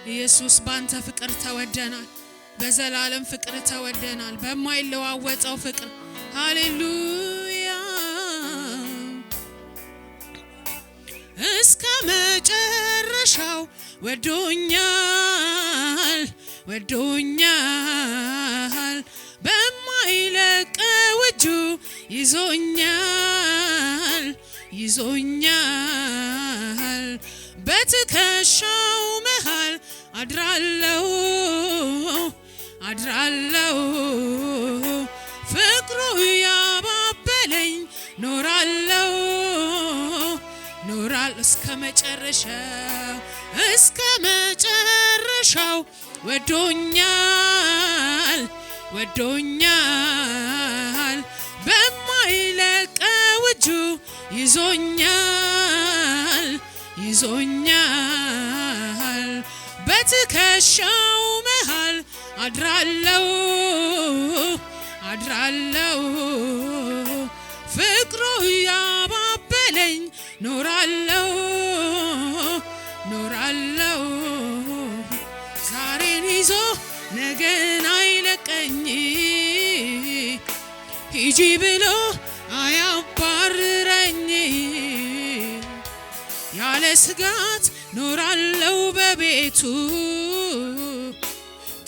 ኢየሱስ ባንተ ፍቅር ተወደናል በዘላለም ፍቅር ተወደናል በማይለዋወጠው ፍቅር ሃሌሉያ እስከ መጨረሻው ወዶኛል በማይለቀው እጁ ይዞኛል በትከሻው መሃል አድራለው ፍቅሩ ያባበለኝ ኖራል እስከ መጨረሻው ወዶኛል በማይለቀው እጁ ይዞኛል በትከሻው መሃል አድራለው ፍቅሩ ያባበለኝ ኖራለው ዛሬን ይዞ ነገን አይለቀኝ ሂጂ ብሎ አያባርረኝ ያለ ስጋት ኖራለው በቤቱ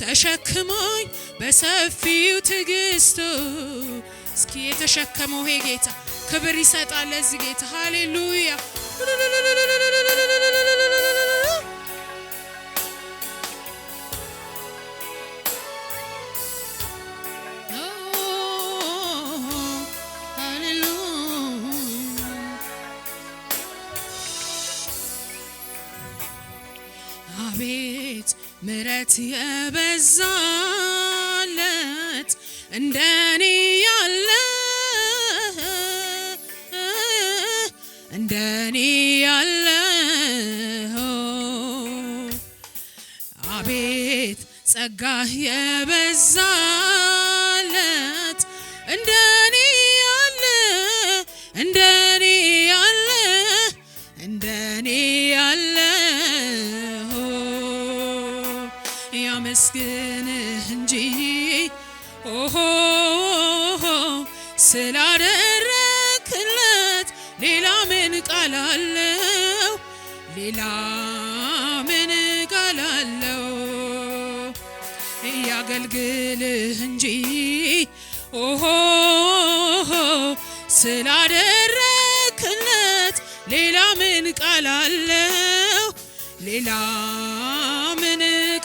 ተሸክሞኝ በሰፊው ትግስቱ እስኪ የተሸከመው ሄ ጌታ ክብር ይሰጣል ለዚህ ጌታ ሃሌሉያ አቤት ምሕረት የበዛለት እንደኔ ያለ አቤት ጸጋ የበዛለት እንደኔ ያለ ያመስግንህ እንጂ ስላደረክለት ሌላ ምን ቃል አለው ያገልግልህ እንጂ ስላደረክለት ሌላ ምን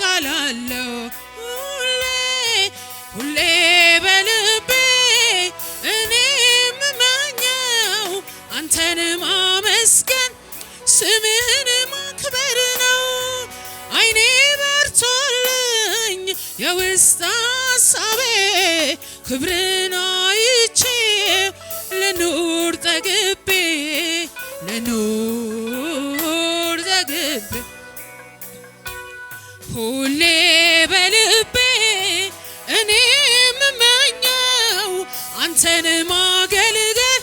ቃል አለው ሁሌ በልቤ እኔ የምመኘው አንተን ማመስገን ስምህን ማክበር ነው አይኔ በርቶልኝ የውስጥ ሐሳቤ ክብርን አይቼ ልኑር ጠግቤ ሁሌ በልቤ እኔ የምመኘው አንተን ማገልገል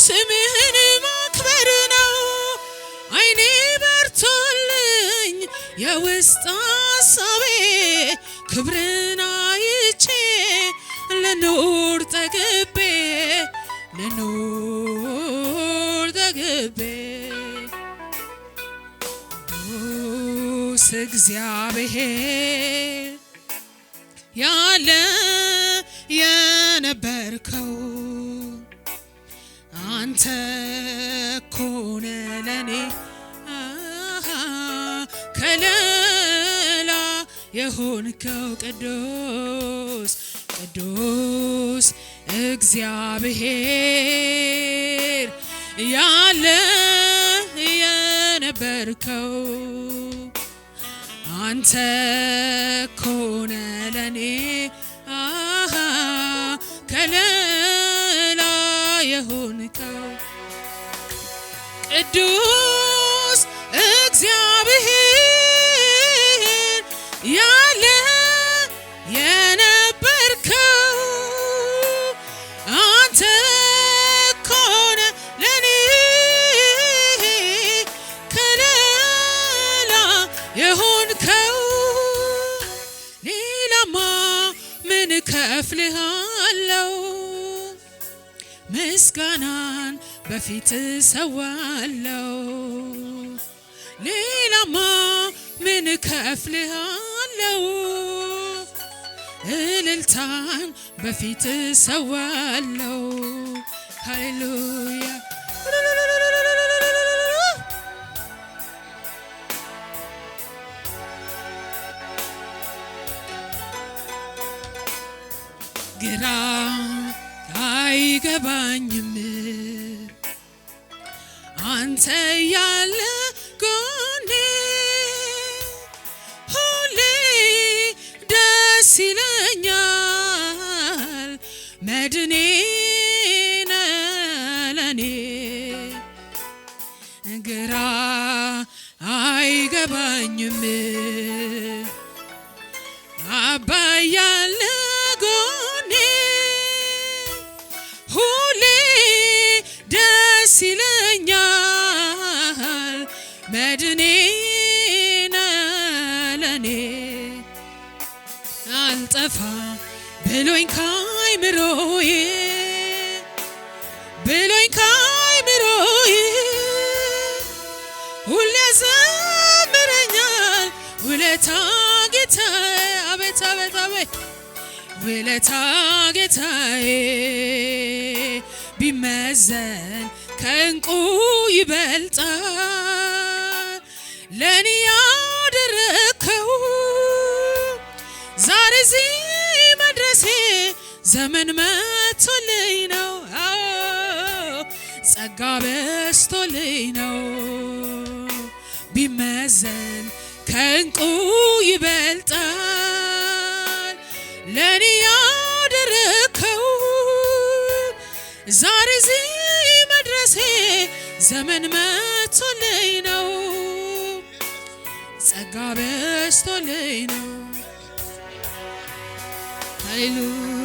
ስምህን ማክበር ነው አይኔ በርቶልኝ የውስጥ ሐሳቤ ክብርን አይቼ ልኑር ጠግቤ እግዚአብሔር ያለ የነበርከው አንተ ኮነ ለኔ ከለላ የሆንከው ቅዱስ እግዚአብሔር ያለ የነበርከው አንተ ኮነ ለኔ ከለላ የሆንከው ቅዱስ እግዚአብሔር ያለ የነበርከው አንተ ኮነ ለኔ ከለላ የሆንከው እከፍልሃለሁ ምስጋናን በፊት ሰዋለሁ ሌላማ ምን እከፍልሃለሁ እልልታን በፊት ሰዋለሁ ሃሌሉያ ግራ አይገባኝም አንተ ያለ ጎኔ ሁሌ ደስ ይለኛል መድኔ ነህ ለኔ ግራ አይገባኝም አባ ያለ ይለኛል መድኔ ነህ ለኔ አልጠፋ ብሎኝ ካይምሮዬ ሁሌ ያዘምረኛል ውለታ ጌታዬ አቤት አቤት አቤት ውለታ ጌታዬ ቢመዘን ከእንቁ ይበልጣል ለኔ ያደረከው ዛሬ እዚህ መድረሴ ዘመን መጥቶልኝ ነው ጸጋ በዝቶልኝ ነው ቢመዘን ከእንቁ ይበልጣል ለኔ ያደረከው ዛሬ እዚህ መድረሴ ዘመን መጥቶልኝ ነው ጸጋ በዝቶልኝ ነው ሃሌሉያ